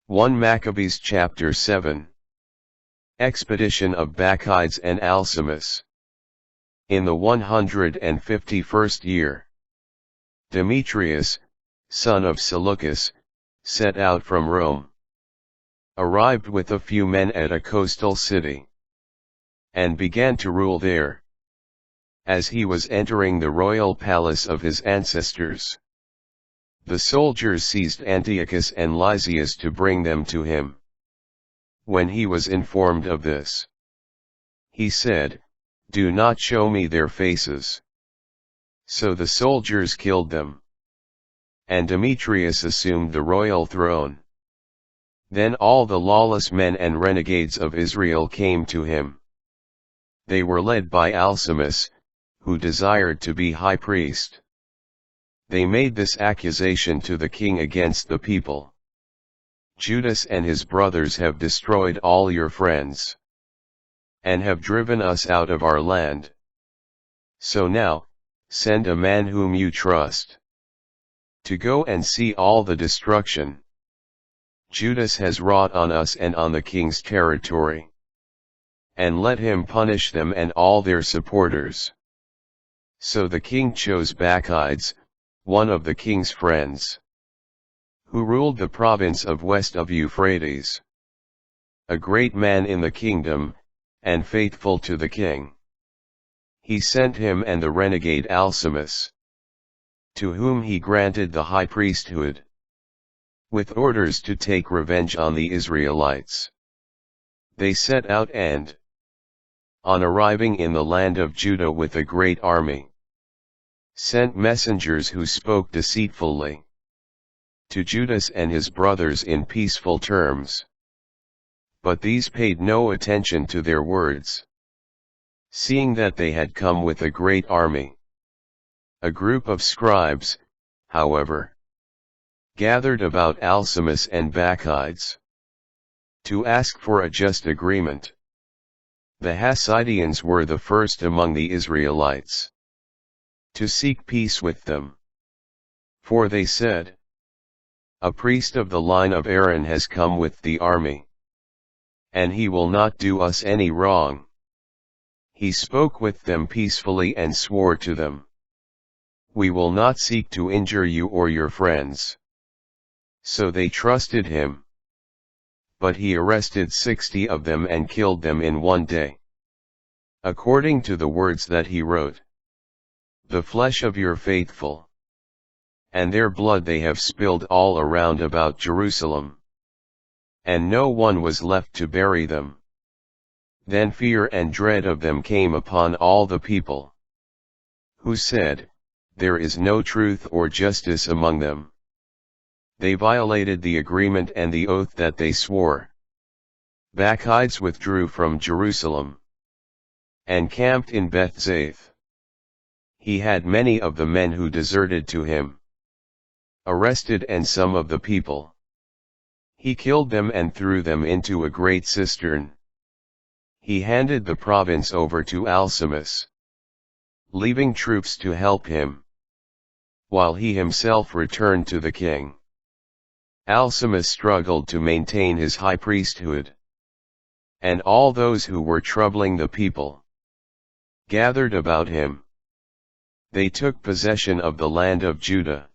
1 Maccabees chapter 7. Expedition of Bacchides and Alcimus. In the 151st year, Demetrius, son of Seleucus, set out from Rome, arrived with a few men at a coastal city, and began to rule there. As he was entering the royal palace of his ancestors, the soldiers seized Antiochus and Lysias to bring them to him. When he was informed of this, he said, "Do not show me their faces." So the soldiers killed them, and Demetrius assumed the royal throne. Then all the lawless men and renegades of Israel came to him. They were led by Alcimus, who desired to be high priest. They made this accusation to the king against the people: "Judas and his brothers have destroyed all your friends, and have driven us out of our land. So now, send a man whom you trust, to go and see all the destruction Judas has wrought on us and on the king's territory, and let him punish them and all their supporters." So the king chose Bacchides, one of the king's friends, who ruled the province of west of Euphrates, a great man in the kingdom, and faithful to the king. He sent him and the renegade Alcimus, to whom he granted the high priesthood, with orders to take revenge on the Israelites. They set out and, on arriving in the land of Judah with a great army, sent messengers who spoke deceitfully to Judas and his brothers in peaceful terms. But these paid no attention to their words, seeing that they had come with a great army. A group of scribes, however, gathered about Alcimus and Bacchides, to ask for a just agreement. The Hasidians were the first among the Israelites to seek peace with them. For they said, "A priest of the line of Aaron has come with the army, and he will not do us any wrong." He spoke with them peacefully and swore to them, "We will not seek to injure you or your friends." So they trusted him. But he arrested 60 of them and killed them in one day, according to the words that he wrote: "The flesh of your faithful, and their blood they have spilled all around about Jerusalem." And no one was left to bury them. Then fear and dread of them came upon all the people, who said, "There is no truth or justice among them." They violated the agreement and the oath that they swore. Bacchides withdrew from Jerusalem, and camped in Bethzaith. He had many of the men who deserted to him arrested, and some of the people. He killed them and threw them into a great cistern. He handed the province over to Alcimus, leaving troops to help him, while he himself returned to the king. Alcimus struggled to maintain his high priesthood, and all those who were troubling the people gathered about him. They took possession of the land of Judah,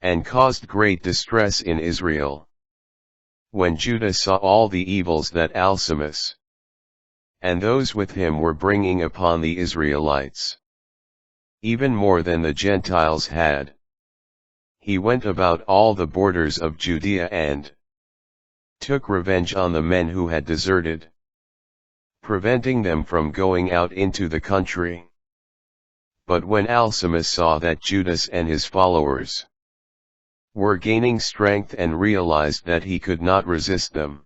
and caused great distress in Israel. When Judah saw all the evils that Alcimus and those with him were bringing upon the Israelites, even more than the Gentiles had, he went about all the borders of Judea and took revenge on the men who had deserted, preventing them from going out into the country. But when Alcimus saw that Judas and his followers were gaining strength and realized that he could not resist them,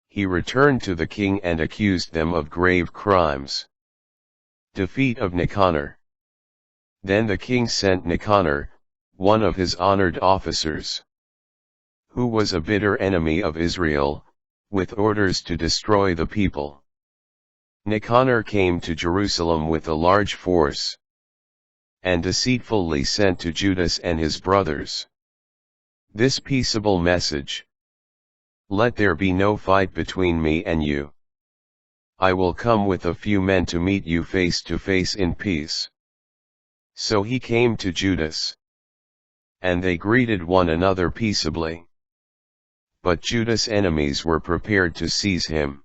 he returned to the king and accused them of grave crimes. Defeat of Nicanor. Then the king sent Nicanor, one of his honored officers, who was a bitter enemy of Israel, with orders to destroy the people. Nicanor came to Jerusalem with a large force, and deceitfully sent to Judas and his brothers this peaceable message: Let there be no fight between me and you. I will come with a few men to meet you face to face in peace. So he came to Judas. And they greeted one another peaceably. But Judas' enemies were prepared to seize him.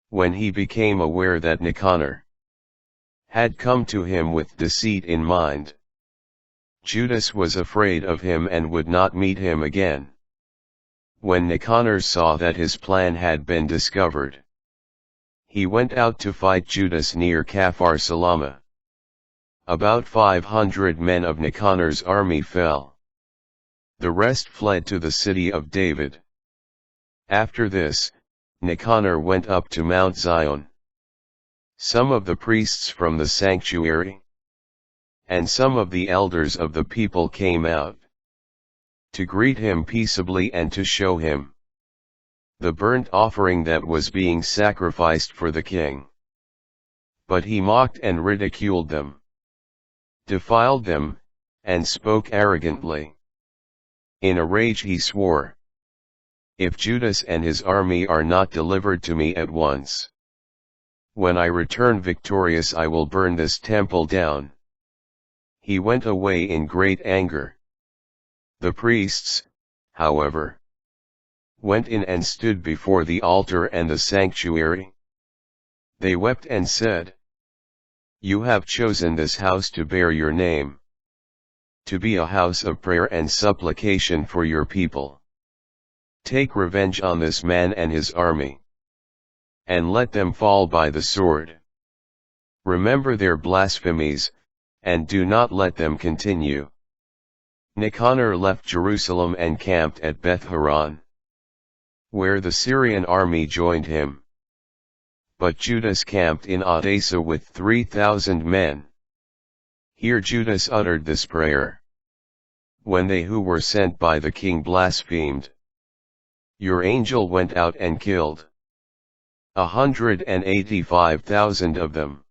When he became aware that Nicanor had come to him with deceit in mind, Judas was afraid of him and would not meet him again. When Nicanor saw that his plan had been discovered, he went out to fight Judas near Kaphar Salama. About 500 men of Nicanor's army fell. The rest fled to the city of David. After this, Nicanor went up to Mount Zion. Some of the priests from the sanctuary and some of the elders of the people came out to greet him peaceably and to show him the burnt offering that was being sacrificed for the king. But he mocked and ridiculed them, defiled them, and spoke arrogantly. In a rage he swore, "If Judas and his army are not delivered to me at once, when I return victorious I will burn this temple down." He went away in great anger. The priests, however, went in and stood before the altar and the sanctuary. They wept and said, "You have chosen this house to bear your name, to be a house of prayer and supplication for your people. Take revenge on this man and his army, and let them fall by the sword. Remember their blasphemies, and do not let them continue." Nicanor left Jerusalem and camped at Beth-horon, where the Syrian army joined him. But Judas camped in Edessa with 3,000 men. Here Judas uttered this prayer. When they who were sent by the king blasphemed, your angel went out and killed 185,000 of them.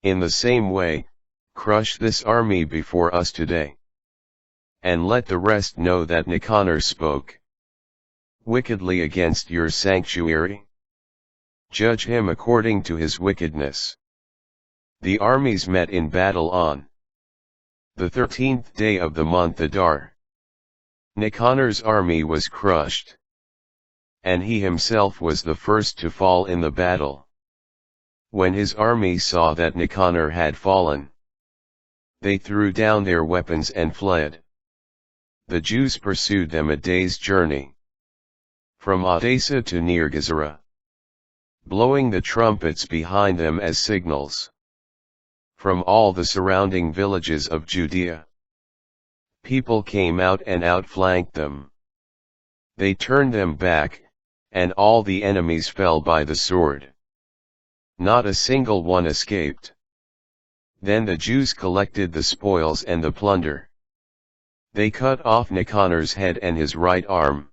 In the same way, crush this army before us today. And let the rest know that Nicanor spoke wickedly against your sanctuary. Judge him according to his wickedness. The armies met in battle on the 13th day of the month Adar. Nicanor's army was crushed, and he himself was the first to fall in the battle. When his army saw that Nicanor had fallen, they threw down their weapons and fled. The Jews pursued them a day's journey, from Edessa to near Gezerah, blowing the trumpets behind them as signals. From all the surrounding villages of Judea, people came out and outflanked them. They turned them back, and all the enemies fell by the sword. Not a single one escaped. Then the Jews collected the spoils and the plunder. They cut off Nicanor's head and his right arm,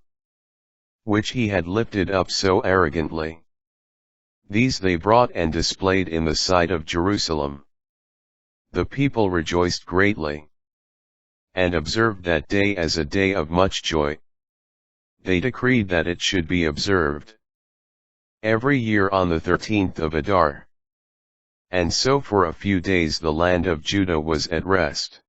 which he had lifted up so arrogantly. These they brought and displayed in the sight of Jerusalem. The people rejoiced greatly, and observed that day as a day of much joy. They decreed that it should be observed every year on the 13th of Adar. And so for a few days the land of Judah was at rest.